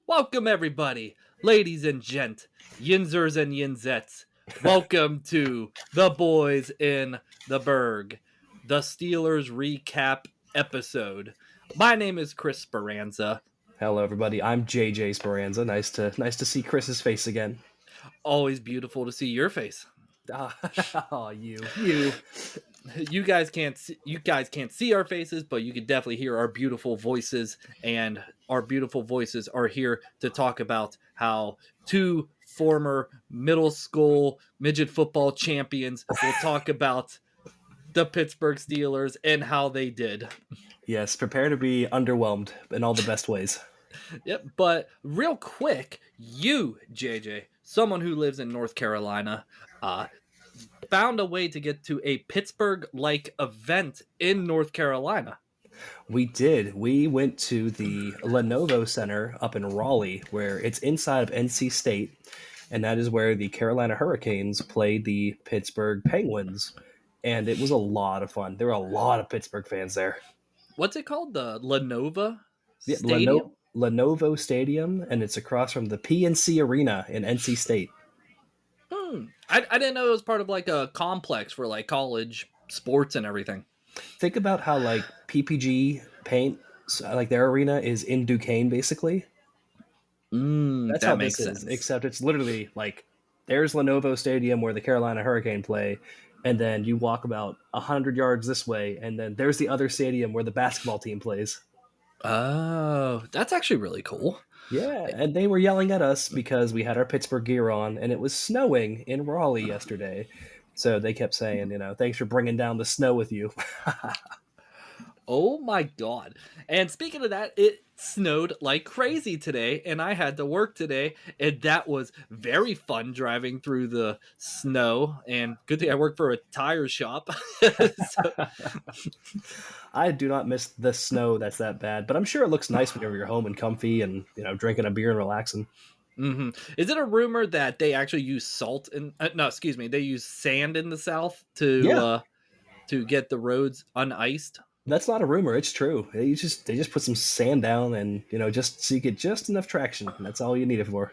Welcome, everybody, ladies and gent, yinzers and yinzettes. Welcome to the Boys in the Berg, the Steelers recap episode. My name is Chris Speranza. Hello, everybody. I'm JJ Speranza. Nice to see Chris's face again. Always beautiful to see your face. Oh, you. You guys can't see our faces, but you can definitely hear our beautiful voices, and our beautiful voices are here to talk about how two former middle school midget football champions will talk about the Pittsburgh Steelers and how they did. Yes, prepare to be underwhelmed in all the best ways. Yep, but real quick, you, JJ, someone who lives in North Carolina, found a way to get to a Pittsburgh-like event in North Carolina. We did. We went to the Lenovo Center up in Raleigh, where it's inside of NC State, and that is where the Carolina Hurricanes played the Pittsburgh Penguins, and it was a lot of fun. There were a lot of Pittsburgh fans there. What's it called? The Lenovo Stadium? Lenovo Stadium, and it's across from the PNC Arena in NC State. I didn't know it was part of like a complex for like college sports and everything. Think about how like PPG Paint, like their arena is in Duquesne, basically. That's that how makes this sense. is, except it's literally like there's Lenovo Stadium where the Carolina Hurricane play, and then you walk about 100 yards this way, and then there's the other stadium where the basketball team plays. Oh, that's actually really cool. Yeah, and they were yelling at us because we had our Pittsburgh gear on, and it was snowing in Raleigh yesterday. So they kept saying, thanks for bringing down the snow with you. Oh my God. And speaking of that, it snowed like crazy today, and I had to work today, and that was very fun driving through the snow. And good thing I work for a tire shop. I do not miss the snow that's that bad, but I'm sure it looks nice whenever you're home and comfy and, drinking a beer and relaxing. Mm-hmm. Is it a rumor that they actually use they use sand in the South to get the roads uniced? That's not a rumor. It's true. They just put some sand down and, just so you get just enough traction. And that's all you need it for.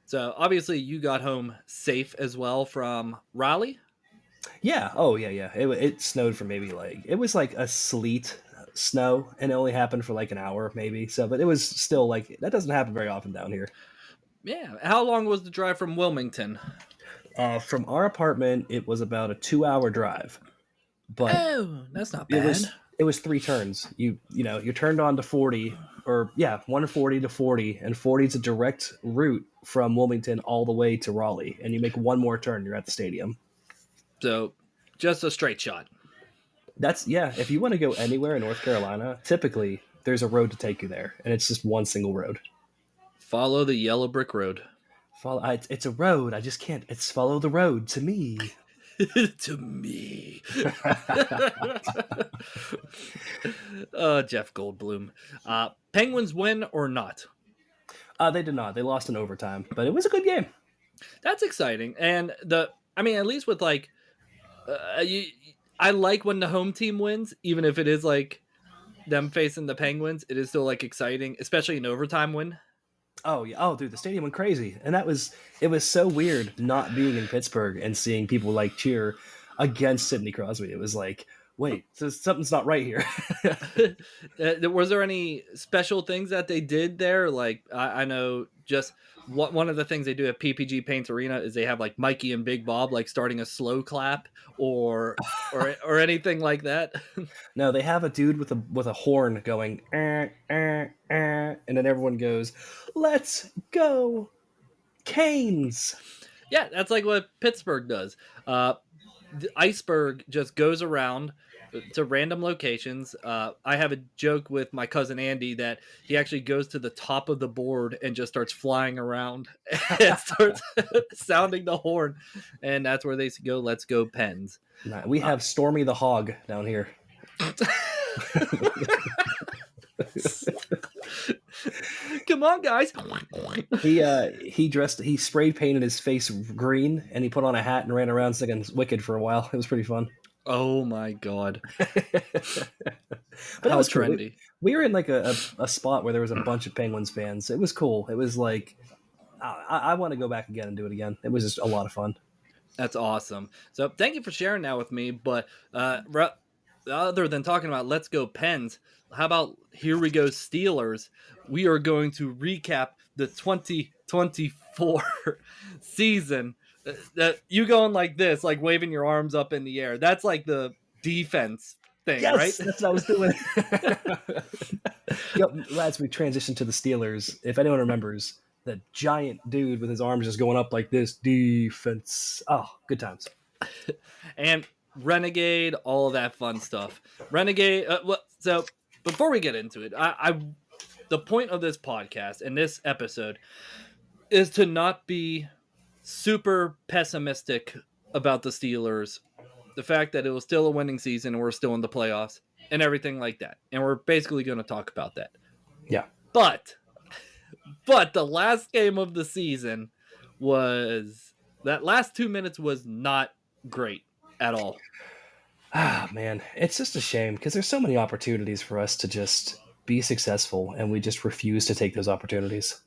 So obviously you got home safe as well from Raleigh. Yeah. Oh, yeah. It snowed for maybe it was like a sleet snow, and it only happened for like an hour maybe. So, but it was still that doesn't happen very often down here. Yeah. How long was the drive from Wilmington? From our apartment, it was about a 2-hour drive. But that's not bad. It was 3 turns. You turned on to 40, 140 to 40, and 40 is a direct route from Wilmington all the way to Raleigh, and you make one more turn, you're at the stadium. So, just a straight shot. If you want to go anywhere in North Carolina, typically there's a road to take you there, and it's just one single road. Follow the yellow brick road. It's a road. I just can't. It's follow the road to me. To me. Jeff Goldblum. Penguins win or not? They did not. They lost in overtime, but it was a good game. That's exciting. And at least with I like when the home team wins, even if it is like them facing the Penguins, it is still like exciting, especially an overtime win. Oh yeah! Oh, dude, the stadium went crazy, and it was so weird not being in Pittsburgh and seeing people cheer against Sidney Crosby. It was like, wait, so something's not right here. Was there any special things that they did there? Like I know just one of the things they do at PPG Paints Arena is they have Mikey and Big Bob starting a slow clap or anything like that. No, they have a dude with a horn going, and then everyone goes, "Let's go, Canes!" Yeah, that's like what Pittsburgh does. The Iceberg just goes around to random locations. I have a joke with my cousin Andy that he actually goes to the top of the board and just starts flying around and starts sounding the horn. And that's where they go, "Let's go Pens." Nah, we have Stormy the Hog down here. Come on, guys. He sprayed painted his face green, and he put on a hat and ran around singing Wicked for a while. It was pretty fun. Oh my god. But it How was cool. trendy. We were in like a spot where there was a bunch of Penguins fans. It was cool. It was like I want to go back again and do it again. It was just a lot of fun. That's awesome. So thank you for sharing that with me. But other than talking about Let's Go Pens, how about Here We Go Steelers? We are going to recap the 2024 season. That you going like this, like waving your arms up in the air. That's like the defense thing, Yes, right? that's what I was doing. As we transition to the Steelers, if anyone remembers, the giant dude with his arms just going up like this, defense. Oh, good times. And Renegade, all of that fun stuff. Renegade. So before we get into it, the point of this podcast and this episode is to not be super pessimistic about the Steelers, the fact that it was still a winning season and we're still in the playoffs and everything like that. And we're basically going to talk about that. Yeah. But the last game of the season was that last 2 minutes was not great at all. Ah, man, it's just a shame because there's so many opportunities for us to just be successful, and we just refuse to take those opportunities.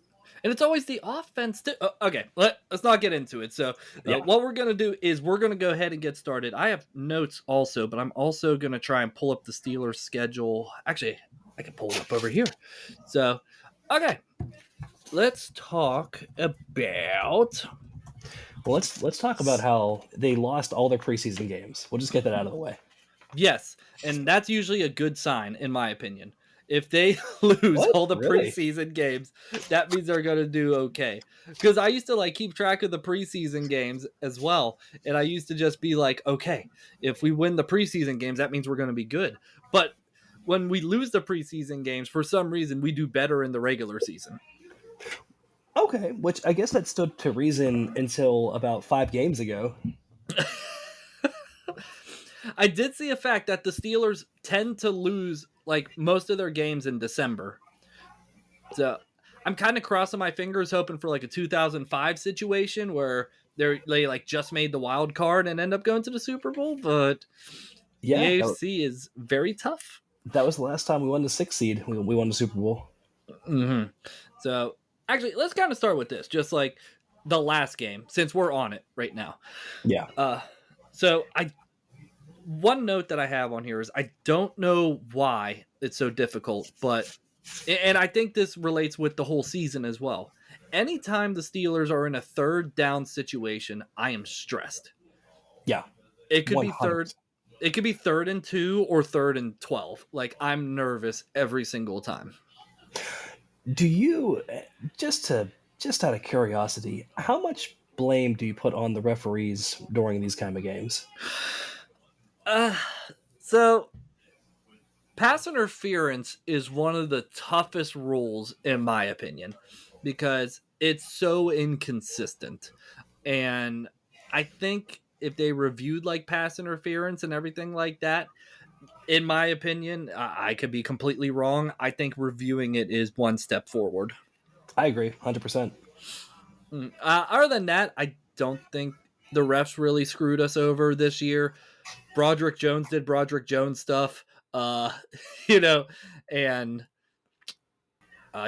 And it's always the offense. Okay, let's not get into it. So what we're going to do is we're going to go ahead and get started. I have notes also, but I'm also going to try and pull up the Steelers schedule. Actually, I can pull it up over here. So, okay, let's talk about... Well, let's talk about how they lost all their preseason games. We'll just get that out of the way. Yes, and that's usually a good sign, in my opinion. If they lose all the preseason games, that means they're going to do okay. Because I used to like keep track of the preseason games as well. And I used to just be like, okay, if we win the preseason games, that means we're going to be good. But when we lose the preseason games, for some reason, we do better in the regular season. Okay, which I guess that stood to reason until about 5 games ago. I did see a fact that the Steelers tend to lose like most of their games in December. So I'm kind of crossing my fingers hoping for like a 2005 situation where they like just made the wild card and end up going to the Super Bowl. But the AFC is very tough. That was the last time we won the 6th seed. We won the Super Bowl. Mm-hmm. So actually, let's kind of start with this, just like the last game, since we're on it right now. Yeah. So one note that I have on here is I don't know why it's so difficult, and I think this relates with the whole season as well. Anytime the Steelers are in a third down situation, I am stressed. Yeah. It could 100%. Be third. It could be 3rd and 2 or 3rd and 12. Like, I'm nervous every single time. Do you, just out of curiosity, how much blame do you put on the referees during these kind of games? So pass interference is one of the toughest rules in my opinion because it's so inconsistent. And I think if they reviewed like pass interference and everything like that, in my opinion, I could be completely wrong. I think reviewing it is one step forward. I agree, 100%. Other than that, I don't think the refs really screwed us over this year. Broderick Jones did Broderick Jones stuff, and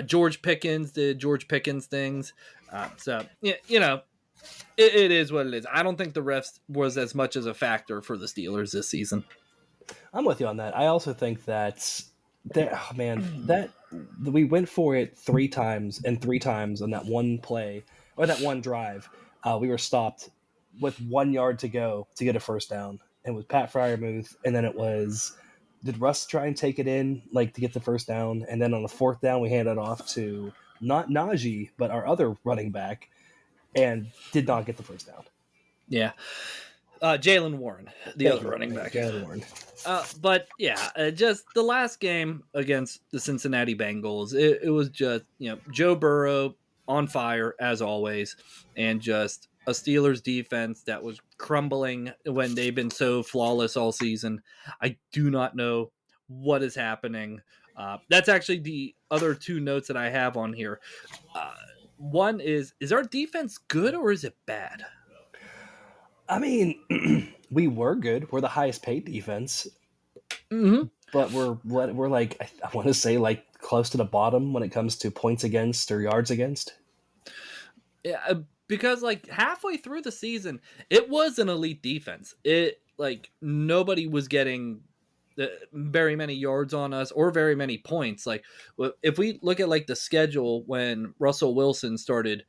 George Pickens did George Pickens things. So, it is what it is. I don't think the refs was as much as a factor for the Steelers this season. I'm with you on that. I also think that we went for it 3 times, and 3 times on that one play or that one drive, we were stopped with 1 yard to go to get a first down. It was Pat Freiermuth, and then it was, did Russ try and take it in, like, to get the first down? And then on the 4th down, we handed it off to not Najee, but our other running back, and did not get the first down. Yeah. Jaylen Warren, the other running back. Jaylen Warren. But, yeah, just the last game against the Cincinnati Bengals, it was just, Joe Burrow on fire, as always, and just a Steelers defense that was crumbling when they've been so flawless all season. I do not know what is happening. That's actually the other two notes that I have on here. Uh, One is our defense good or is it bad? I mean, we were good. We're the highest paid defense, Mm-hmm. but we're like I want to say like close to the bottom when it comes to points against or yards against. Yeah, because like halfway through the season, it was an elite defense. It like nobody was getting very many yards on us or very many points. Like if we look at like the schedule when Russell Wilson started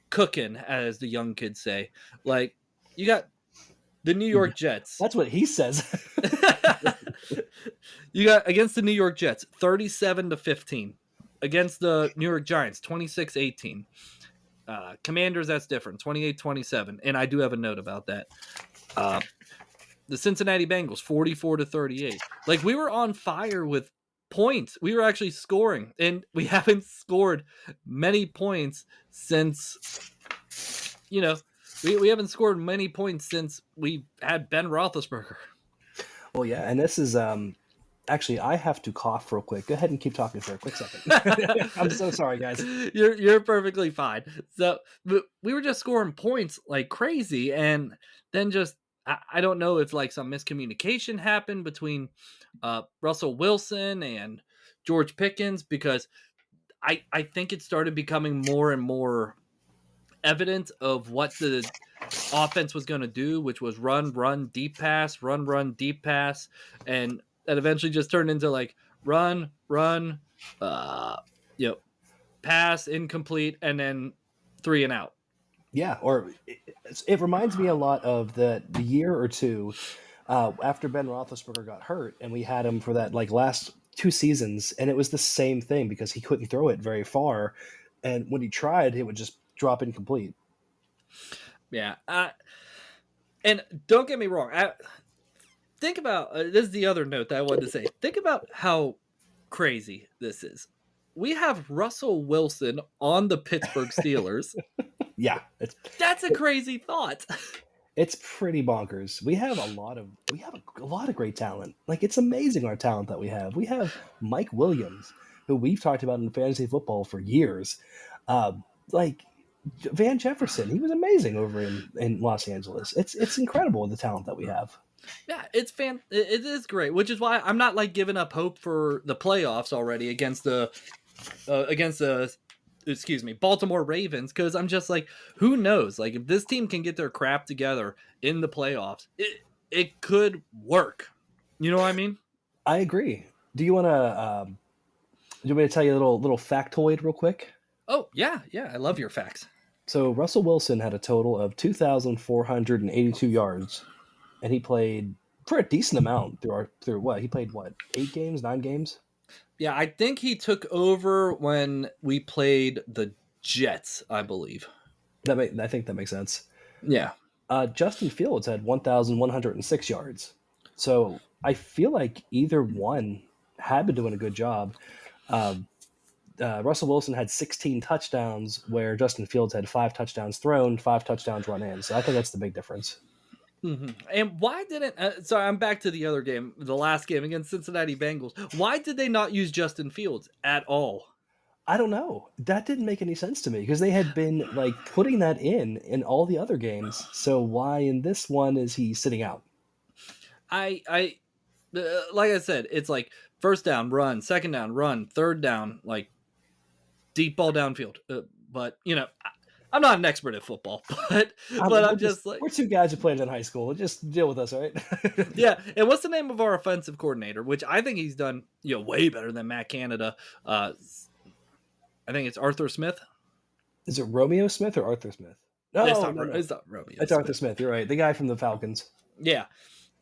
cooking, as the young kids say, like you got the New York Jets. That's what he says. You got against the New York Jets 37-15, against the New York Giants 26-18. Commanders, that's different, 28-27, and I do have a note about that. The Cincinnati Bengals 44-38. Like we were on fire with points. We were actually scoring, and we haven't scored many points since, we haven't scored many points since we had Ben Roethlisberger. Well, yeah, and this is actually I have to cough real quick. Go ahead and keep talking for a quick second. I'm so sorry, guys. You're perfectly fine. So but we were just scoring points like crazy, and then just I don't know if like some miscommunication happened between Russell Wilson and George Pickens, because I think it started becoming more and more evident of what the offense was going to do, which was run, deep pass, run, deep pass, and that eventually just turned into like run, uh, pass, incomplete, and then 3 and out. Yeah, or it reminds me a lot of the year or two after Ben Roethlisberger got hurt, and we had him for that like last 2 seasons, and it was the same thing because he couldn't throw it very far, and when he tried, it would just drop incomplete. Yeah, and don't get me wrong. Think about this is the other note that I wanted to say. Think about how crazy this is. We have Russell Wilson on the Pittsburgh Steelers. Yeah, That's a crazy thought. it's pretty bonkers. We have a lot of great talent. Like it's amazing our talent that we have. We have Mike Williams, who we've talked about in fantasy football for years. Like Van Jefferson, he was amazing over in Los Angeles. It's incredible the talent that we have. Yeah, it is great, which is why I'm not like giving up hope for the playoffs already against the Baltimore Ravens, because I'm just like, who knows? Like if this team can get their crap together in the playoffs, it could work. You know what I mean? I agree. Do you want to? Do you want me to tell you a little factoid real quick? Oh yeah, I love your facts. So Russell Wilson had a total of 2,482 yards, and he played for a decent amount through what he played 8 games, 9 games. Yeah, I think he took over when we played the Jets, I believe. I think that makes sense. Yeah. Justin Fields had 1,106 yards. So I feel like either one had been doing a good job. Russell Wilson had 16 touchdowns, where Justin Fields had 5 touchdowns thrown, 5 touchdowns run in. So I think that's the big difference. Mm-hmm. And why didn't? So I'm back to the other game, the last game against Cincinnati Bengals. Why did they not use Justin Fields at all? I don't know. That didn't make any sense to me because they had been like putting that in all the other games. So why in this one is he sitting out? I like I said, it's like first down, run, second down, run, third down, like deep ball downfield. But I'm not an expert at football, but I'm just like, we're 2 guys who played in high school. Just deal with us, all right? Yeah. And what's the name of our offensive coordinator? Which I think he's done way better than Matt Canada. I think it's Arthur Smith. Is it Romeo Smith or Arthur Smith? No, it's not Romeo. It's Arthur Smith. You're right. The guy from the Falcons. Yeah,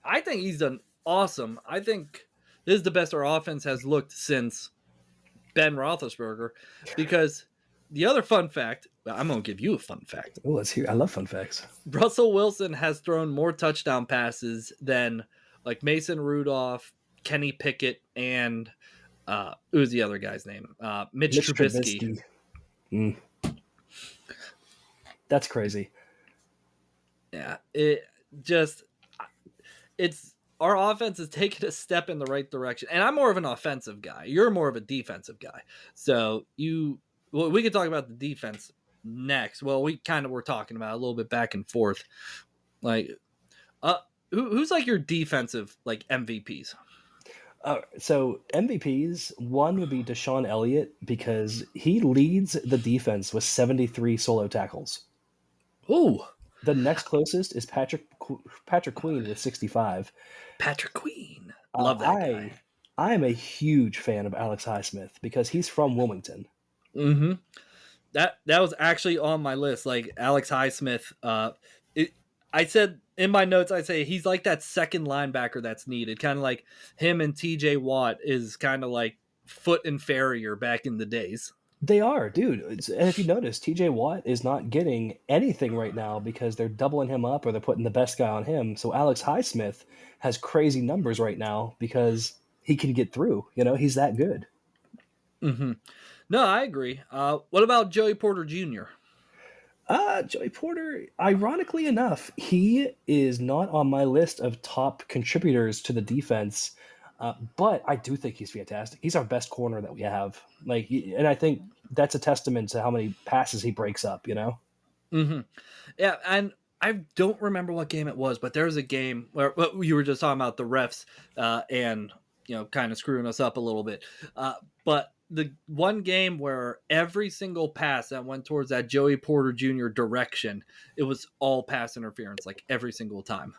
I think he's done awesome. I think this is the best our offense has looked since Ben Roethlisberger, because the other fun fact, I'm going to give you a fun fact. Oh, let's hear. I love fun facts. Russell Wilson has thrown more touchdown passes than like Mason Rudolph, Kenny Pickett, and who's the other guy's name? Mitch Trubisky. That's crazy. Yeah, it's our offense is taking a step in the right direction. And I'm more of an offensive guy. You're more of a defensive guy. So we could talk about the defense next. Well, we kind of were talking about a little bit back and forth. Like, who's like your defensive like MVPs? So MVPs, one would be Deshaun Elliott because he leads the defense with 73 solo tackles. Oh, The next closest is Patrick Queen with 65. Patrick Queen. Love that guy. I am a huge fan of Alex Highsmith because he's from Wilmington. Mm-hmm. That was actually on my list. Like Alex Highsmith. I said in my notes, I say he's like that second linebacker that's needed. Kind of like him and TJ Watt is kind of like Foot and Farrier back in the days. They are, dude. And if you notice, TJ Watt is not getting anything right now because they're doubling him up or they're putting the best guy on him. So Alex Highsmith has crazy numbers right now because he can get through. You know, he's that good. Mm-hmm. No, I agree. What about Joey Porter Jr.? Joey Porter, ironically enough, he is not on my list of top contributors to the defense. But I do think he's fantastic. He's our best corner that we have. And I think that's a testament to how many passes he breaks up. You know. Mm-hmm. Yeah, and I don't remember what game it was, but there was a game where you were just talking about the refs and kind of screwing us up a little bit. But the one game where every single pass that went towards that Joey Porter Jr. direction, it was all pass interference, like every single time.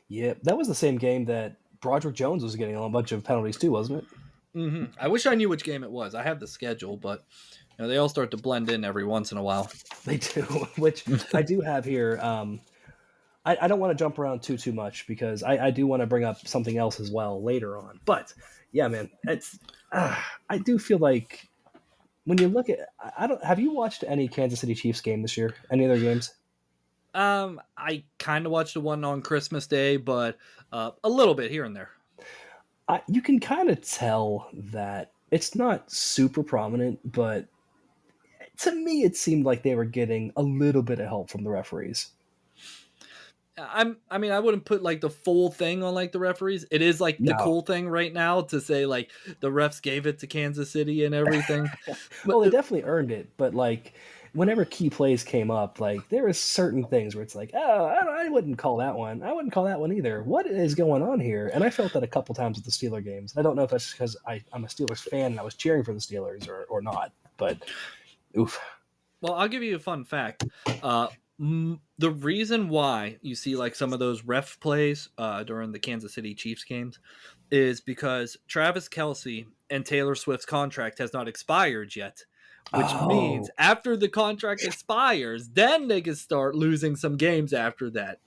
Yeah, that was the same game that Broderick Jones was getting a bunch of penalties too, wasn't it? Mm-hmm. I wish I knew which game it was. I have the schedule, but they all start to blend in every once in a while. They do, which I do have here. I don't want to jump around too much because I do want to bring up something else as well later on. But yeah, man, I do feel like when you look at have you watched any Kansas City Chiefs game this year? Any other games? I kind of watched the one on Christmas Day, but a little bit here and there. You can kind of tell that it's not super prominent, but to me, it seemed like they were getting a little bit of help from the referees. I wouldn't put like the full thing on like the referees. It is like the cool thing right now to say like the refs gave it to Kansas City and everything. Well, they definitely earned it, but like whenever key plays came up, like there were certain things where it's like, oh, I wouldn't call that one. I wouldn't call that one either. What is going on here? And I felt that a couple times with the Steeler games. I don't know if that's because I'm a Steelers fan and I was cheering for the Steelers or not, but oof. Well, I'll give you a fun fact. The reason why you see like some of those ref plays during the Kansas City Chiefs games is because Travis Kelce and Taylor Swift's contract has not expired yet, which means after the contract expires, then they can start losing some games after that.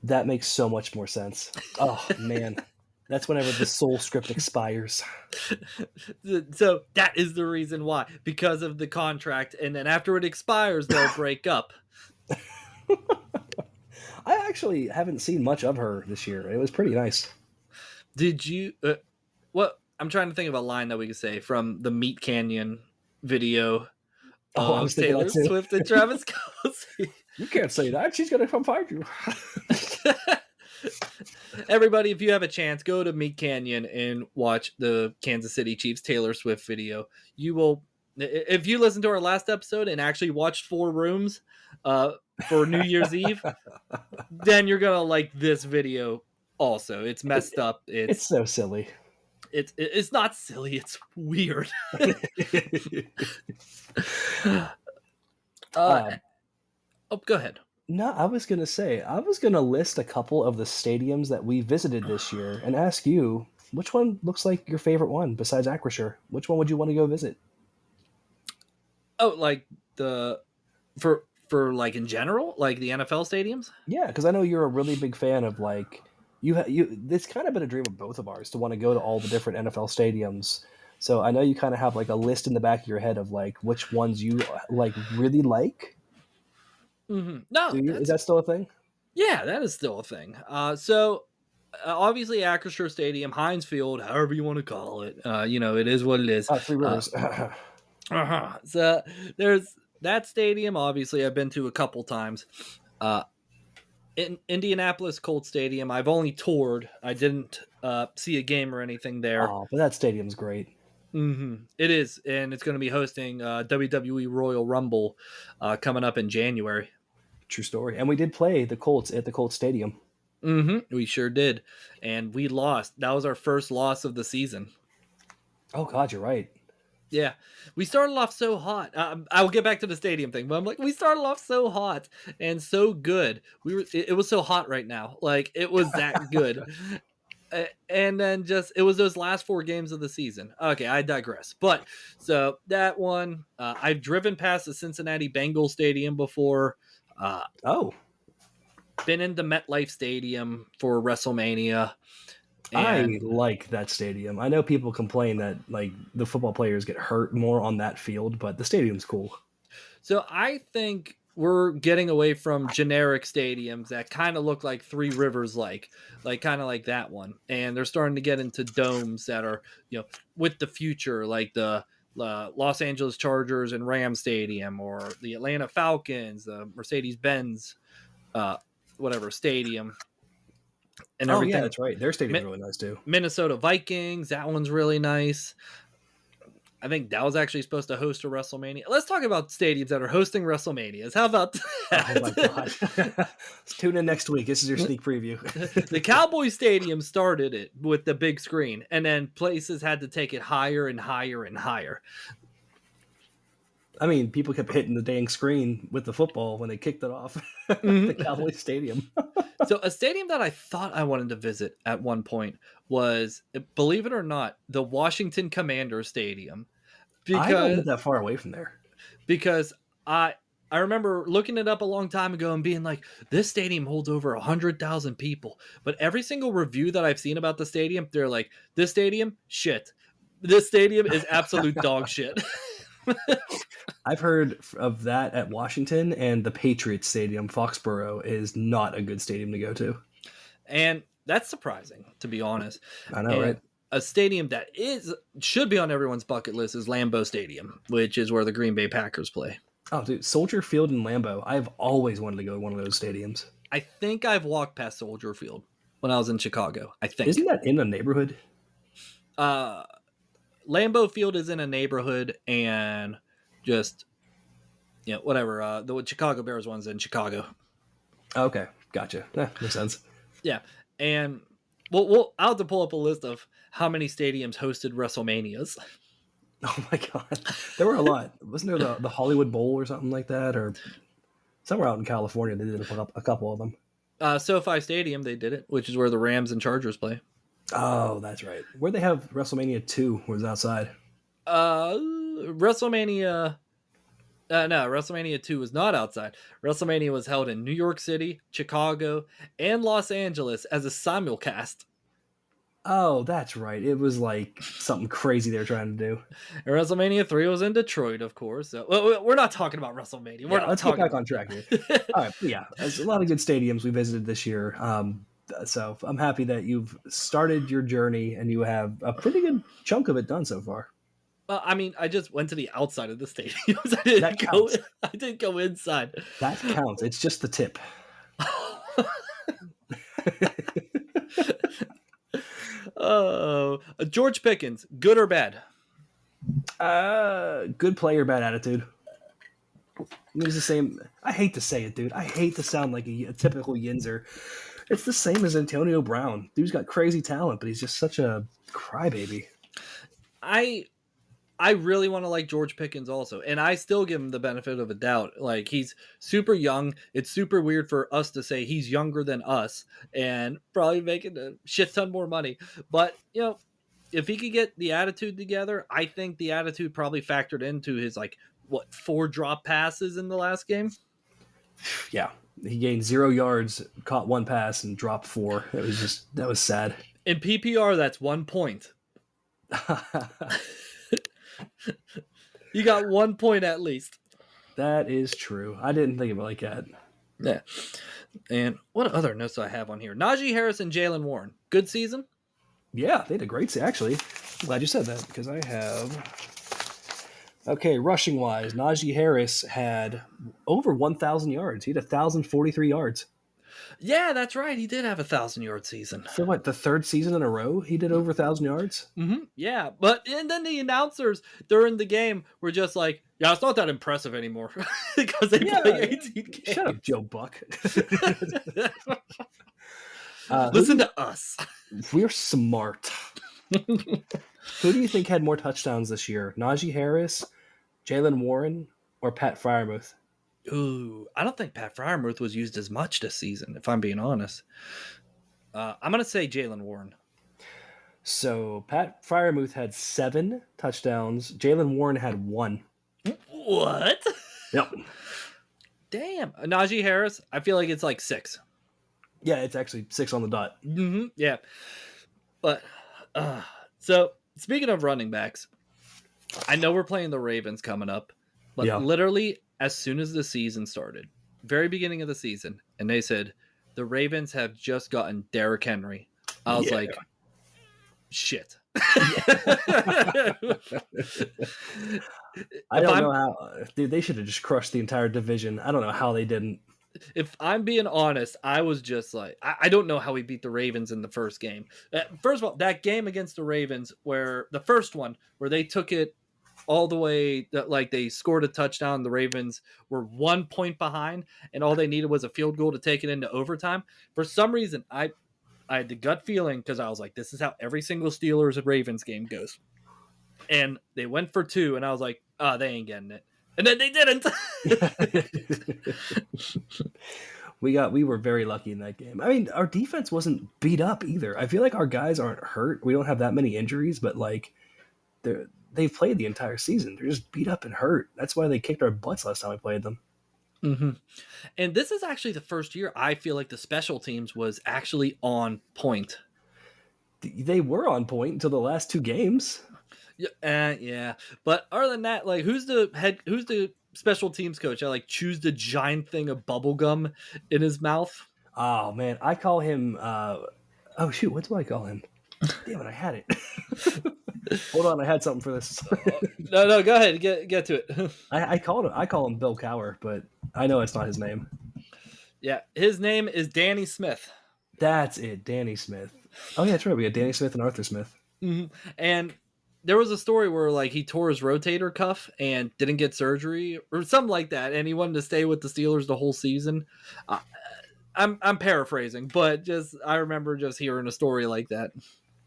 That makes so much more sense. Oh, man. That's whenever the soul script expires. So that is the reason why, because of the contract. And then after it expires, they'll break up. I actually haven't seen much of her this year. It was pretty nice. Did you? I'm trying to think of a line that we could say from the Meat Canyon video of Taylor Swift and Travis Kelce. You can't say that. She's going to come find you. Everybody, if you have a chance, go to Meat Canyon and watch the Kansas City Chiefs Taylor Swift video. You will, if you listen to our last episode and actually watched 4 Rooms for New Year's Eve, then you're gonna like this video. Also, it's messed up. It's so silly. It's not silly. It's weird. Go ahead. No, I was going to list a couple of the stadiums that we visited this year and ask you, which one looks like your favorite one besides Acrisure? Which one would you want to go visit? Oh, like for like in general, like the NFL stadiums? Yeah, because I know you're a really big fan of like, it's kind of been a dream of both of ours to want to go to all the different NFL stadiums. So I know you kind of have like a list in the back of your head of like which ones you like really like. Mm-hmm. No, is that still a thing? Yeah, that is still a thing. So obviously Acrisure Stadium, Heinz Field, however you want to call it, it is what it is. 3 Rivers. So there's that stadium. Obviously, I've been to a couple times. in Indianapolis Colts Stadium. I've only toured. I didn't see a game or anything there. Oh, but that stadium's great. It is, and it's going to be hosting WWE Royal Rumble coming up in January. True story. And we did play the Colts at the Colts Stadium. We sure did, and we lost. That was our first loss of the season. Oh God, you're right. Yeah, we started off so hot. I will get back to the stadium thing, but I'm like, we started off so hot and so good. It was so hot right now, like it was that good. And then just it was those last 4 games of the season. Okay, I digress. But so that one, I've driven past the Cincinnati Bengals Stadium before. Oh, Been in the MetLife Stadium for WrestleMania. I like that stadium. I know people complain that like the football players get hurt more on that field, but the stadium's cool. So I think we're getting away from generic stadiums that kind of look like Three Rivers, like kind of like that one, and they're starting to get into domes that are with the future, like the Los Angeles Chargers and Ram Stadium, or the Atlanta Falcons, the Mercedes Benz, whatever stadium, and everything. Oh yeah, that's right. Their stadium's really nice too. Minnesota Vikings, that one's really nice. I think that was actually supposed to host a WrestleMania. Let's talk about stadiums that are hosting WrestleManias. How about that? Oh my God. Let's tune in next week. This is your sneak preview. The Cowboy Stadium started it with the big screen, and then places had to take it higher and higher and higher. I mean, people kept hitting the dang screen with the football when they kicked it off the Cowboy Stadium. So a stadium that I thought I wanted to visit at one point was, believe it or not, the Washington Commanders Stadium. I don't live that far away from there. Because I remember looking it up a long time ago and being like, this stadium holds over 100,000 people. But every single review that I've seen about the stadium, they're like, this stadium, shit. This stadium is absolute dog shit. I've heard of that at Washington, and the Patriots Stadium, Foxborough, is not a good stadium to go to. And that's surprising, to be honest. I know, right? A stadium that should be on everyone's bucket list is Lambeau Stadium, which is where the Green Bay Packers play. Oh, dude, Soldier Field in Lambeau. I've always wanted to go to one of those stadiums. I think I've walked past Soldier Field when I was in Chicago. I think. Isn't that in a neighborhood? Lambeau Field is in a neighborhood, and just whatever. The Chicago Bears one's in Chicago. Okay, gotcha. Makes sense. Yeah, and I'll have to pull up a list of how many stadiums hosted WrestleManias. Oh my God, there were a lot. Wasn't there the Hollywood Bowl or something like that, or somewhere out in California they did a couple of them? SoFi Stadium, they did it, which is where the Rams and Chargers play. Oh, that's right. Where they have WrestleMania 2 was outside. WrestleMania 2 was not outside. WrestleMania was held in New York City, Chicago, and Los Angeles as a simulcast. Oh, that's right. It was like something crazy they were trying to do. And WrestleMania 3 was in Detroit, of course. So, we're not talking about WrestleMania. Let's get back on track here. All right, yeah, there's a lot of good stadiums we visited this year. So I'm happy that you've started your journey and you have a pretty good chunk of it done so far. Well, I mean, I just went to the outside of the stadiums. I didn't go inside. That counts. It's just the tip. Oh, George Pickens, good or bad? Good player, bad attitude. He's the same. I hate to say it, dude. I hate to sound like a typical Yinzer. It's the same as Antonio Brown. Dude's got crazy talent, but he's just such a crybaby. I really want to like George Pickens also, and I still give him the benefit of a doubt. Like, he's super young. It's super weird for us to say he's younger than us and probably making a shit ton more money. But, if he could get the attitude together, I think the attitude probably factored into his, 4 drop passes in the last game? Yeah. He gained 0 yards, caught 1 pass, and dropped 4. That was sad. In PPR, that's 1 point. You got 1 point at least. That is true. I didn't think of it like that. Yeah. And what other notes do I have on here? Najee Harris and Jaylen Warren. Good season? Yeah, they had a great season. Actually, I'm glad you said that because I have... Okay, rushing-wise, Najee Harris had over 1,000 yards. He had 1,043 yards. Yeah, that's right. He did have a 1,000-yard season. For what, the third season in a row, he did over 1,000 yards. Yeah, but and then the announcers during the game were just like, "Yeah, it's not that impressive anymore," because they play 18 games. Shut up, Joe Buck. Listen to us. We're smart. Who do you think had more touchdowns this year? Najee Harris, Jalen Warren, or Pat Freiermuth? Ooh, I don't think Pat Freiermuth was used as much this season, if I'm being honest. I'm gonna say Jalen Warren. So Pat Freiermuth had 7 touchdowns. Jalen Warren had 1. What? Yep. Damn. Najee Harris, I feel like it's like 6. Yeah, it's actually 6 on the dot. Yeah. But so speaking of running backs, I know we're playing the Ravens coming up, but literally as soon as the season started, very beginning of the season, and they said the Ravens have just gotten Derrick Henry. I was like, shit. I don't know how. Dude, they should have just crushed the entire division. I don't know how they didn't. If I'm being honest, I was just like, I don't know how we beat the Ravens in the first game. First of all, that game against the Ravens, where the first one, where they took it all the way, like they scored a touchdown, the Ravens were 1 point behind, and all they needed was a field goal to take it into overtime. For some reason, I had the gut feeling, because I was like, this is how every single Steelers and Ravens game goes. And they went for 2, and I was like, oh, they ain't getting it. And then they didn't. We were very lucky in that game. I mean, our defense wasn't beat up either. I feel like our guys aren't hurt. We don't have that many injuries, but like they've played the entire season. They're just beat up and hurt. That's why they kicked our butts last time we played them. And this is actually the first year I feel like the special teams was actually on point. They were on point until the last 2 games. Yeah. But other than that, like, who's the special teams coach? I like chews the giant thing of bubble gum in his mouth. Oh man, I call him. Oh shoot, what do I call him? Damn it, I had it. Hold on, I had something for this. No, go ahead, get to it. I call him Bill Cowher, but I know it's not his name. Yeah, his name is Danny Smith. That's it, Danny Smith. Oh yeah, that's right. We got Danny Smith and Arthur Smith. And there was a story where like he tore his rotator cuff and didn't get surgery or something like that, and he wanted to stay with the Steelers the whole season. I'm paraphrasing, but I remember just hearing a story like that.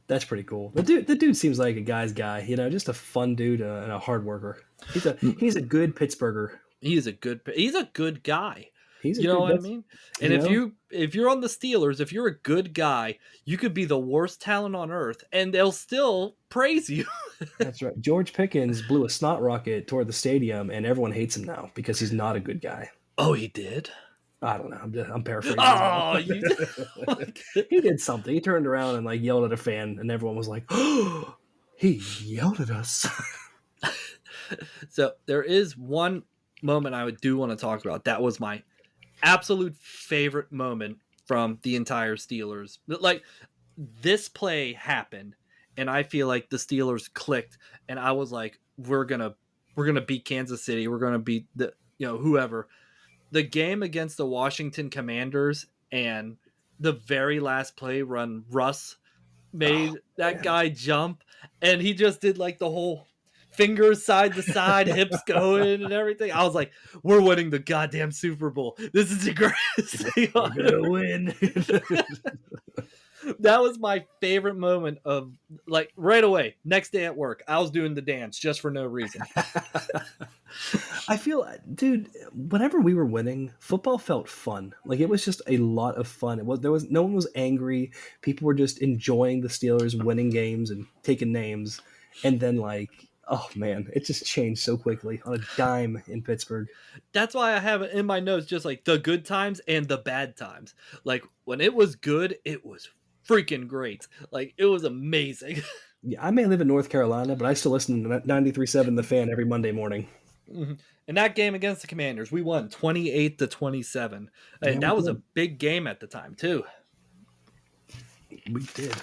That's pretty cool. The dude seems like a guy's guy, just a fun dude and a hard worker. He's a good Pittsburgher. He's a good guy. You know what I mean? And if you're on the Steelers, if you're a good guy, you could be the worst talent on earth, and they'll still praise you. That's right. George Pickens blew a snot rocket toward the stadium, and everyone hates him now because he's not a good guy. Oh, he did? I don't know. I'm paraphrasing. Oh, he did something. He turned around and like yelled at a fan, and everyone was like, "Oh, he yelled at us." So there is one moment I do want to talk about. That was my absolute favorite moment from the entire Steelers. Like, this play happened, and I feel like the Steelers clicked, and I was like, we're gonna beat Kansas City. We're gonna beat whoever. The game against the Washington Commanders, and the very last play run, Russ made guy jump, and he just did like the whole fingers side to side, hips going and everything. I was like, we're winning the goddamn Super Bowl. This is the greatest thing. We're gonna win. That was my favorite moment of, like, right away. Next day at work, I was doing the dance just for no reason. I feel, dude, whenever we were winning, football felt fun. Like, it was just a lot of fun. No one was angry. People were just enjoying the Steelers winning games and taking names. And then, like, oh man, it just changed so quickly on a dime in Pittsburgh. That's why I have it in my notes, just like the good times and the bad times. Like, when it was good, it was freaking great. Like, it was amazing. Yeah, I may live in North Carolina, but I still listen to 93.7 The Fan every Monday morning. In that game against the Commanders, we won 28-27. And that was a big game at the time, too. We did.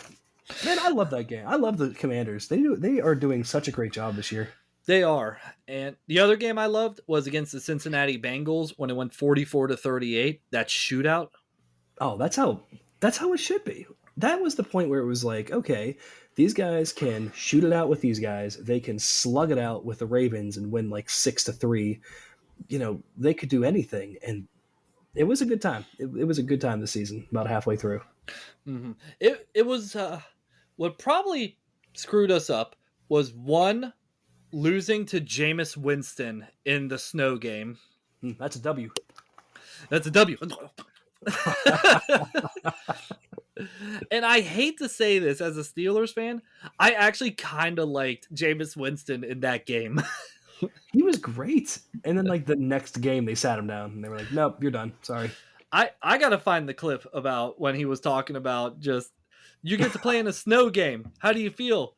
Man, I love that game. I love the Commanders. They are doing such a great job this year. They are. And the other game I loved was against the Cincinnati Bengals when it went 44-38. That shootout. Oh, that's how it should be. That was the point where it was like, okay, these guys can shoot it out with these guys. They can slug it out with the Ravens and win like 6-3. They could do anything, and it was a good time. It was a good time this season. About halfway through. It was what probably screwed us up was one losing to Jameis Winston in the snow game. That's a W. That's a W. And I hate to say this as a Steelers fan, I actually kind of liked Jameis Winston in that game. He was great. And then like the next game they sat him down and they were like, "Nope, you're done. Sorry." I gotta find the clip about when he was talking about just you get to play in a snow game. How do you feel?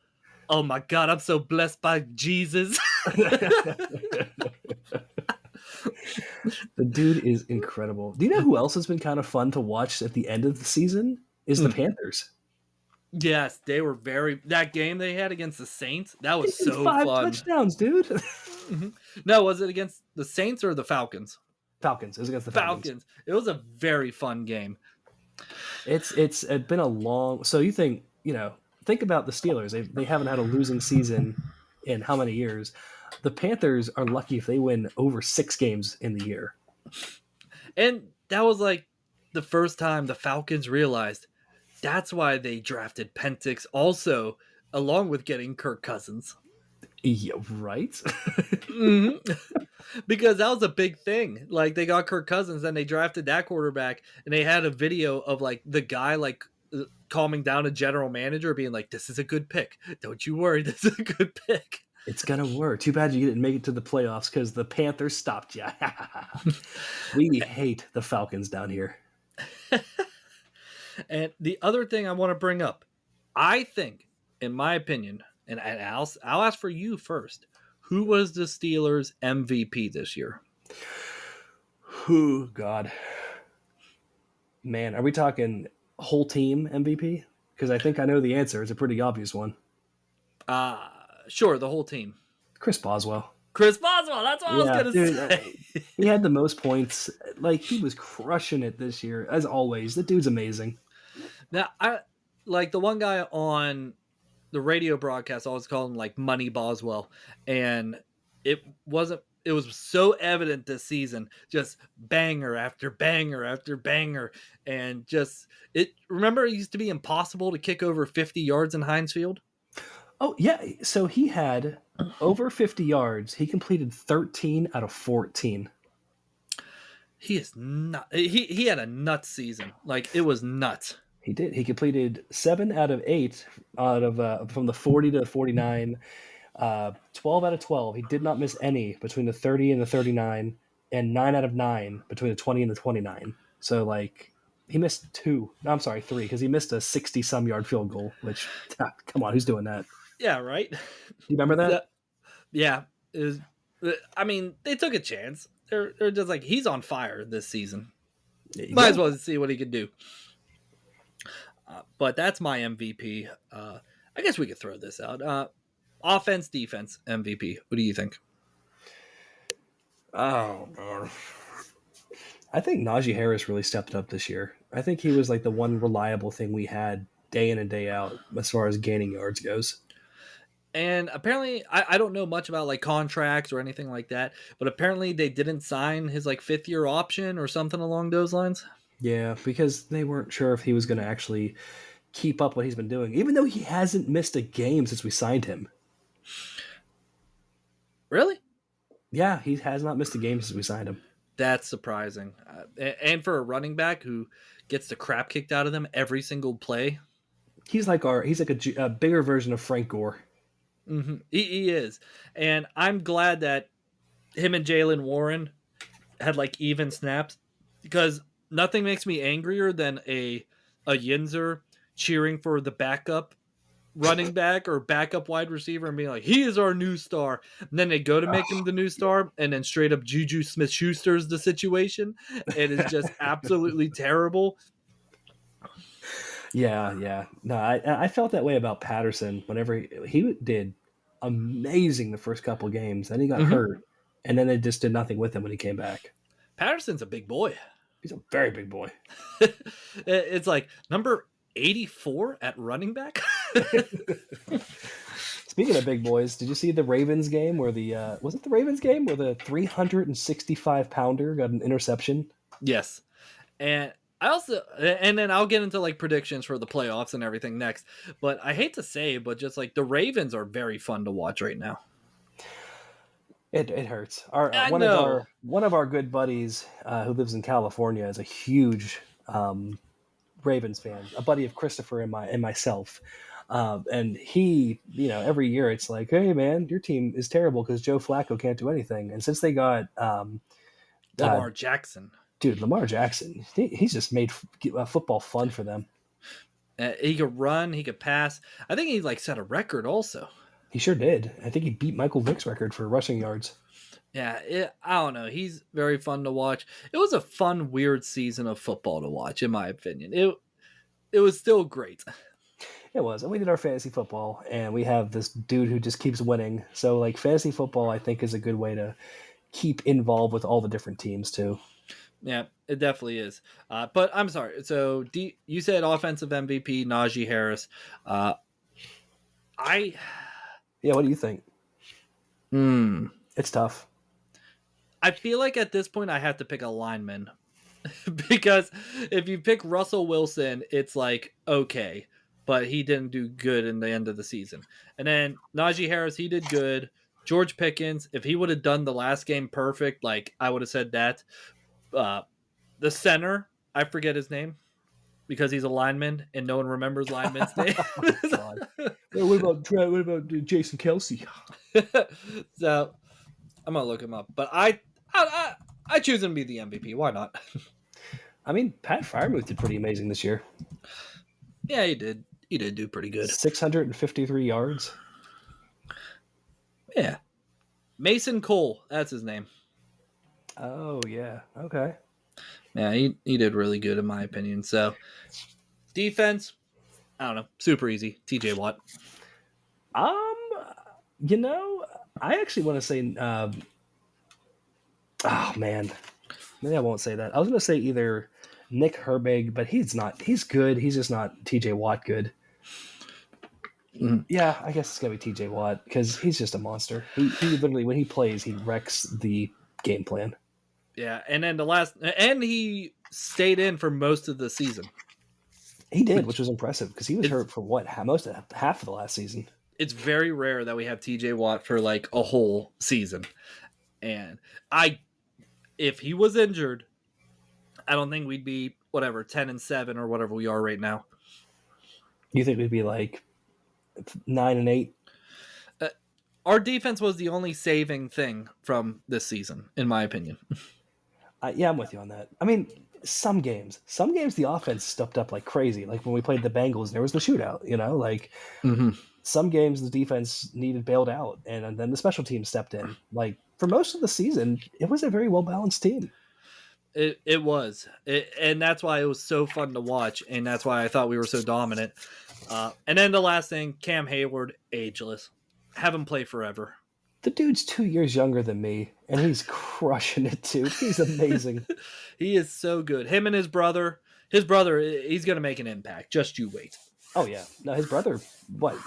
Oh my god, I'm so blessed by Jesus. The dude is incredible. Do you know who else has been kind of fun to watch at the end of the season? Is the Panthers. Yes, they were that game they had against the Saints. That was so 5 fun. touchdowns, dude. No, was it against the Saints or the Falcons? Falcons. It was against the Falcons. It was a very fun game. It's been a long. So you think about the Steelers. They haven't had a losing season in how many years? The Panthers are lucky if they win over 6 games in the year. And that was like the first time the Falcons realized that's why they drafted Penix also, along with getting Kirk Cousins. Yeah, right? Because that was a big thing. Like they got Kirk Cousins and they drafted that quarterback and they had a video of like the guy like calming down a general manager being like, "This is a good pick. Don't you worry. This is a good pick." It's gonna work. Too bad you didn't make it to the playoffs because the Panthers stopped you. We hate the Falcons down here. And the other thing I want to bring up, I think, in my opinion, and I'll ask for you first, who was the Steelers' MVP this year? Oh, God. Man, are we talking whole team MVP? Because I think I know the answer. It's a pretty obvious one. Sure, the whole team. Chris Boswell. Chris Boswell, that's what I was going to say. He had the most points. Like, he was crushing it this year, as always. The dude's amazing. Now, I like the one guy on the radio broadcast always called him like Money Boswell, and it was so evident this season, just banger after banger after banger, and remember it used to be impossible to kick over 50 yards in Heinz Field? Oh, yeah. So he had over 50 yards. He completed 13 out of 14. He is not. He had a nuts season. Like, it was nuts. He did. He completed 7 out of 8 from the 40 to the 49, 12 out of 12. He did not miss any between the 30 and the 39, and 9 out of 9 between the 20 and the 29. So, like, he missed 2. No, I'm sorry, 3, because he missed a 60-some yard field goal, which, come on, who's doing that? Yeah, right? Do you remember that? Yeah. I mean, they took a chance. They're just like, he's on fire this season. Might as well see what he could do. But that's my MVP. I guess we could throw this out. Offense, defense, MVP. What do you think? Oh, man. I think Najee Harris really stepped up this year. I think he was like the one reliable thing we had day in and day out as far as gaining yards goes. And apparently, I don't know much about like contracts or anything like that, but apparently they didn't sign his like 5th-year option or something along those lines. Yeah, because they weren't sure if he was going to actually keep up what he's been doing, even though he hasn't missed a game since we signed him. Really? Yeah, he has not missed a game since we signed him. That's surprising. And for a running back who gets the crap kicked out of them every single play. He's like a bigger version of Frank Gore. Mm-hmm. He is. And I'm glad that him and Jaylen Warren had like even snaps, because nothing makes me angrier than a Yinzer cheering for the backup running back or backup wide receiver and being like, he is our new star. And then they go to make him the new star, and then straight up Juju Smith-Schuster's the situation. It is just absolutely terrible. Yeah. No, I felt that way about Patterson whenever he did amazing the first couple games. Then he got hurt, and then they just did nothing with him when he came back. Patterson's a big boy. He's a very big boy. It's like number 84 at running back. Speaking of big boys, did you see the Ravens game where was it the Ravens game where the 365-pounder got an interception? Yes. And I also, and then I'll get into like predictions for the playoffs and everything next. But I hate to say, but just like the Ravens are very fun to watch right now. It hurts. I One know. of our good buddies who lives in California is a huge Ravens fan, a buddy of Christopher and myself. And he, every year it's like, hey man, your team is terrible because Joe Flacco can't do anything. And since they got Lamar Jackson, dude, Lamar Jackson, he's just made football fun for them. He could run, he could pass. I think he like set a record also. He sure did. I think he beat Michael Vick's record for rushing yards. Yeah, I don't know. He's very fun to watch. It was a fun, weird season of football to watch, in my opinion. It was still great. It was. And we did our fantasy football, and we have this dude who just keeps winning. So, like, fantasy football, I think, is a good way to keep involved with all the different teams, too. Yeah, it definitely is. But I'm sorry. So, you said offensive MVP, Najee Harris. Yeah, what do you think? It's tough. I feel like at this point I have to pick a lineman. Because if you pick Russell Wilson, it's like, okay, but he didn't do good in the end of the season. And then Najee Harris, he did good. George Pickens, if he would have done the last game perfect, like I would have said that. The center, I forget his name because he's a lineman and no one remembers lineman's name. Oh, what about Jason Kelce? So I'm gonna look him up, but I choose him to be the MVP. Why not? I mean, Pat Freiermuth did pretty amazing this year. Yeah, he did. He did do pretty good. 653 yards. Yeah. Mason Cole, that's his name. Oh, yeah. Okay. Yeah, he did really good in my opinion. So, defense, I don't know, super easy. TJ Watt. I actually want to say, oh man, maybe I won't say that. I was going to say either Nick Herbig, but he's not. He's good. He's just not TJ Watt good. Mm-hmm. Yeah, I guess it's going to be TJ Watt because he's just a monster. He literally, when he plays, he wrecks the game plan. Yeah, and then he stayed in for most of the season. He did, which was impressive because he was hurt for most of half of the last season. It's very rare that we have TJ Watt for like a whole season. And if he was injured, I don't think we'd be 10-7 or whatever we are right now. You think we'd be like 9-8? Our defense was the only saving thing from this season, in my opinion. Yeah, I'm with you on that. I mean, some games the offense stepped up like crazy. Like when we played the Bengals, there was the shootout. Some games the defense needed bailed out, and then the special team stepped in. Like for most of the season, it was a very well balanced team. It was, and that's why it was so fun to watch, and that's why I thought we were so dominant. And then the last thing, Cam Hayward, ageless. Have him play forever. The dude's 2 years younger than me, and he's crushing it too. He's amazing. He is so good. Him and his brother, he's going to make an impact. Just you wait. Oh, yeah. No, his brother,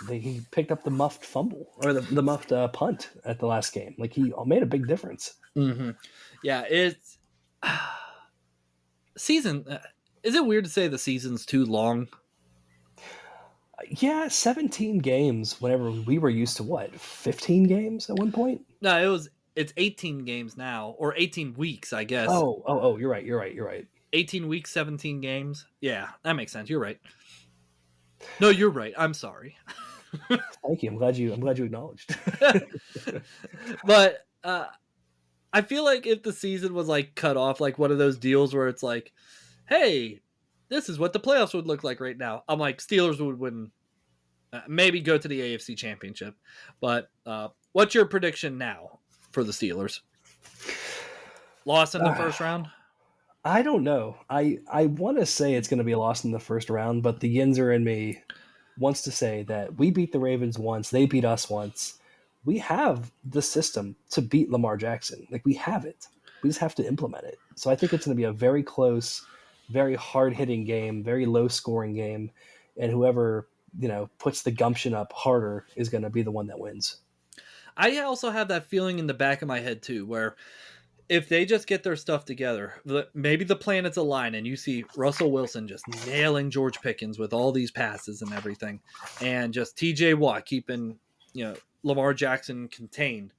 he picked up the muffed fumble, or the muffed punt at the last game. Like, he made a big difference. Mm-hmm. Yeah, it's... season... is it weird to say the season's too long? Yeah, 17 games whenever we were used to 15 games at one point? No, it's 18 games now, or 18 weeks, I guess. Oh, you're right. 18 weeks, 17 games. Yeah, that makes sense. You're right. No, you're right. I'm sorry. Thank you. I'm glad you acknowledged. But I feel like if the season was like cut off, like one of those deals where it's like, hey, this is what the playoffs would look like right now. I'm like, Steelers would win, maybe go to the AFC Championship. But what's your prediction now for the Steelers? Loss in the first round? I don't know. I want to say it's going to be a loss in the first round, but the Yinzer in me wants to say that we beat the Ravens once. They beat us once. We have the system to beat Lamar Jackson. Like, we have it. We just have to implement it. So I think it's going to be a very close, very hard hitting game, very low scoring game, and whoever puts the gumption up harder is going to be the one that wins. I also have that feeling in the back of my head too, where if they just get their stuff together, maybe the planets align and you see Russell Wilson just nailing George Pickens with all these passes and everything, and just TJ Watt keeping, Lamar Jackson contained.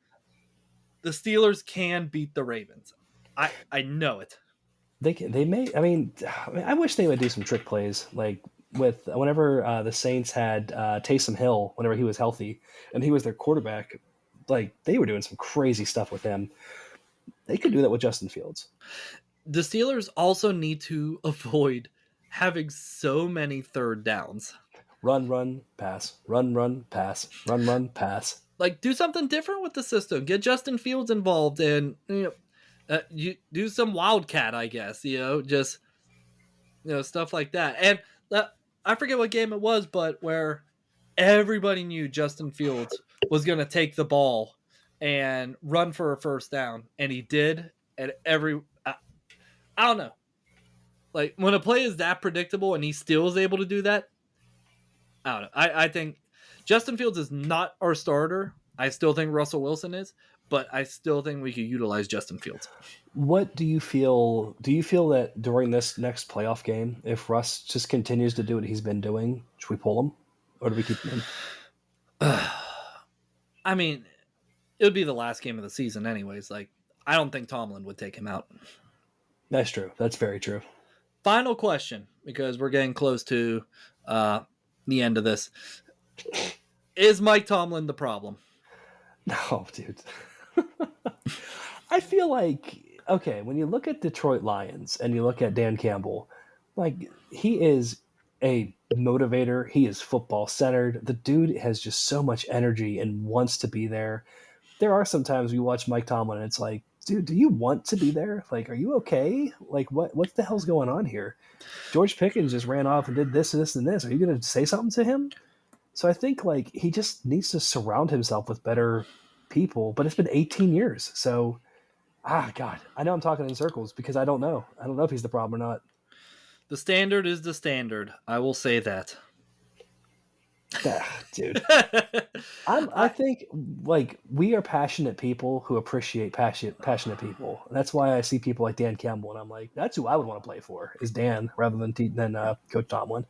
The Steelers can beat the Ravens. I know it. They may. I wish they would do some trick plays, like with whenever the Saints had Taysom Hill, whenever he was healthy, and he was their quarterback. Like they were doing some crazy stuff with him. They could do that with Justin Fields. The Steelers also need to avoid having so many third downs. Run, pass. Run, pass. Run, pass. Like, do something different with the system. Get Justin Fields involved, and you do some wildcat, I guess. Just stuff like that. And I forget what game it was, but where everybody knew Justin Fields was going to take the ball and run for a first down, and he did. And I don't know. Like, when a play is that predictable and he still is able to do that, I don't know. I think Justin Fields is not our starter. I still think Russell Wilson is, but I still think we could utilize Justin Fields. What do you feel? Do you feel that during this next playoff game, if Russ just continues to do what he's been doing, should we pull him, or do we keep him in? I mean, it would be the last game of the season, anyways. Like, I don't think Tomlin would take him out. That's true. That's very true. Final question, because we're getting close to the end of this. Is Mike Tomlin the problem? No, dude. I feel like, okay, when you look at Detroit Lions and you look at Dan Campbell, like, he is a motivator. He is football centered. The dude has just so much energy and wants to be there. There are some times we watch Mike Tomlin and it's like, dude, do you want to be there? Like, are you okay? Like, what the hell's going on here? George Pickens just ran off and did this, and this, and this. Are you going to say something to him? So I think, like, he just needs to surround himself with better people. But it's been 18 years. So, God, I know I'm talking in circles because I don't know. I don't know if he's the problem or not. The standard is the standard. I will say that. Dude. I think, like, we are passionate people who appreciate passionate people. That's why I see people like Dan Campbell, and I'm like, that's who I would want to play for, is Dan, rather than Coach Tomlin.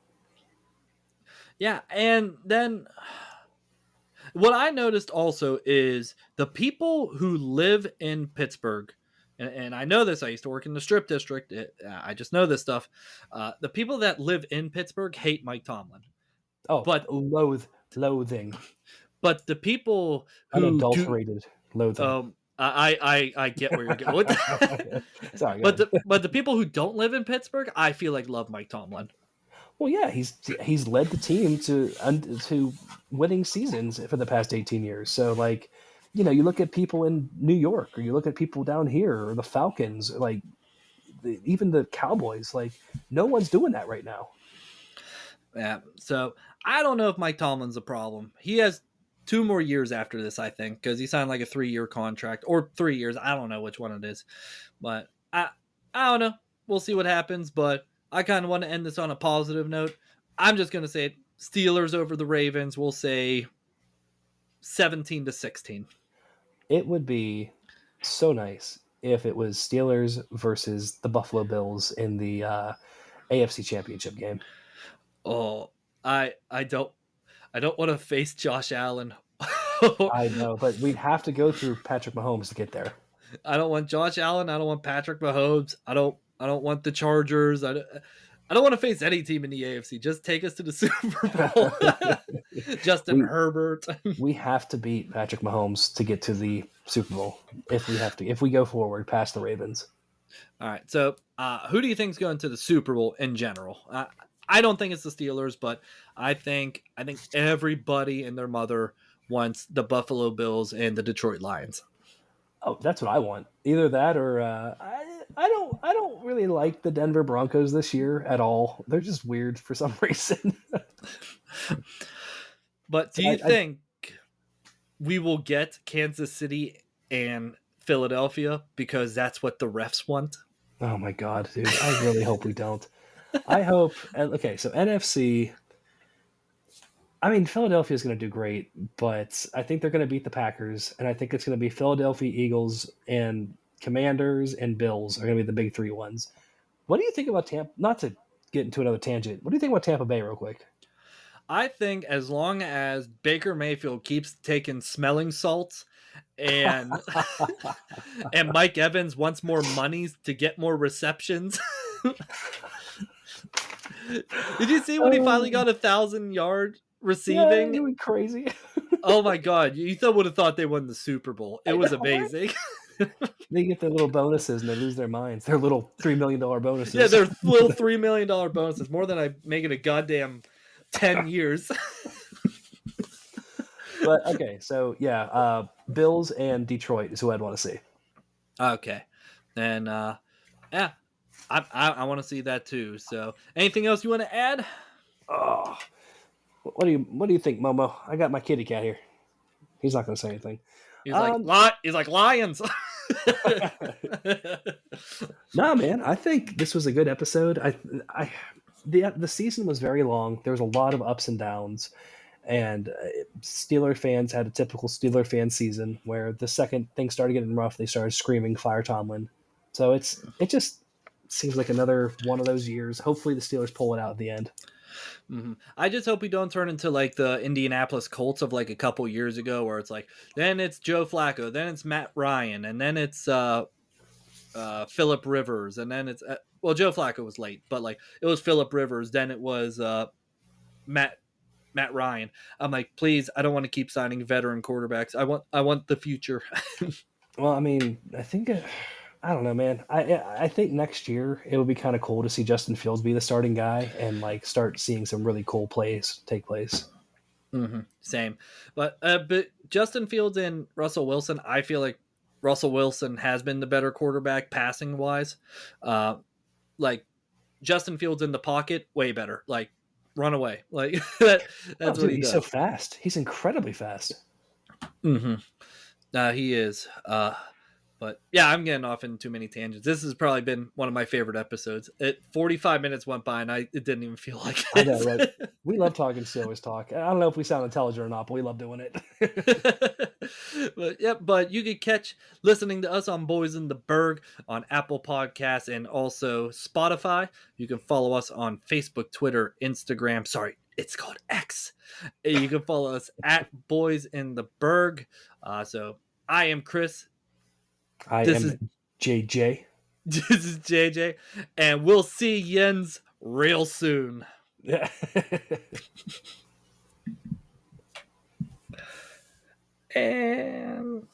Yeah, and then what I noticed also is the people who live in Pittsburgh, and I know this, I used to work in the Strip District, I just know this stuff. The people that live in Pittsburgh hate Mike Tomlin. Oh, but loathing. But the people who unadulterated loathing. I get where you're going with that. Sorry, but the people who don't live in Pittsburgh, I feel like love Mike Tomlin. Well, yeah, he's led the team to winning seasons for the past 18 years. So, like, you look at people in New York, or you look at people down here, or the Falcons, like even the Cowboys. Like, no one's doing that right now. Yeah, so I don't know if Mike Tomlin's a problem. He has 2 more years after this, I think, because he signed like a 3-year contract, or 3 years. I don't know which one it is, but I don't know. We'll see what happens, but I kind of want to end this on a positive note. I'm just going to say it. Steelers over the Ravens. We'll say 17-16. It would be so nice if it was Steelers versus the Buffalo Bills in the AFC Championship game. Oh, I don't want to face Josh Allen. I know, but we'd have to go through Patrick Mahomes to get there. I don't want Josh Allen. I don't want Patrick Mahomes. I don't want the Chargers. I don't want to face any team in the AFC. Just take us to the Super Bowl. Justin Herbert. We have to beat Patrick Mahomes to get to the Super Bowl if we go forward past the Ravens. All right. So who do you think is going to the Super Bowl in general? I don't think it's the Steelers, but I think everybody and their mother wants the Buffalo Bills and the Detroit Lions. Oh, that's what I want. Either that or I don't really like the Denver Broncos this year at all. They're just weird for some reason. But do you think we will get Kansas City and Philadelphia because that's what the refs want. Oh my god, dude! I really hope we don't. I hope. Okay, so NFC. I mean, Philadelphia is going to do great, but I think they're going to beat the Packers, and I think it's going to be Philadelphia Eagles and Commanders and Bills are going to be the big three ones. What do you think about Tampa? Not to get into another tangent. What do you think about Tampa Bay, real quick? I think as long as Baker Mayfield keeps taking smelling salts and and Mike Evans wants more money to get more receptions. Did you see when he finally got 1,000-yard receiving? Yeah, went crazy. Oh my god, you would have thought they won the Super Bowl. It was amazing. They get their little bonuses and they lose their minds. Their little $3 million bonuses. Yeah, their little $3 million bonuses, more than I make in a goddamn 10 years. But okay, so yeah, Bills and Detroit is who I'd want to see. Okay, and yeah, I want to see that too. So, anything else you want to add? Oh, what do you think, Momo? I got my kitty cat here. He's not going to say anything. He's like lions. Nah, man, I think this was a good episode. The season was very long. There was a lot of ups and downs, and Steeler fans had a typical Steeler fan season where the second things started getting rough, they started screaming "Fire Tomlin." So it just seems like another one of those years. Hopefully, the Steelers pull it out at the end. Mm-hmm. I just hope we don't turn into like the Indianapolis Colts of like a couple years ago, where it's like then it's Joe Flacco, then it's Matt Ryan, and then it's Phillip Rivers, and then it's well, Joe Flacco was late, but like it was Phillip Rivers, then it was Matt Ryan. I'm like, please, I don't want to keep signing veteran quarterbacks. I want the future. Well, I mean, I don't know, man. I think next year it would be kind of cool to see Justin Fields be the starting guy and like start seeing some really cool plays take place. Mm-hmm. Same, but Justin Fields and Russell Wilson, I feel like Russell Wilson has been the better quarterback passing wise. Like Justin Fields in the pocket, way better. Like run away, like that's what he he's does. So fast. He's incredibly fast. Mm-hmm. He is. But yeah, I'm getting off in too many tangents. This has probably been one of my favorite episodes. 45 minutes went by and it didn't even feel like it. I know, right? We love talking Steelers talk. I don't know if we sound intelligent or not, but we love doing it. But you can catch listening to us on Boys in the Berg on Apple Podcasts and also Spotify. You can follow us on Facebook, Twitter, Instagram. Sorry, it's called X. You can follow us at Boys in the Berg. So I am Chris. I am JJ. This is JJ, and we'll see Jens real soon. Yeah. And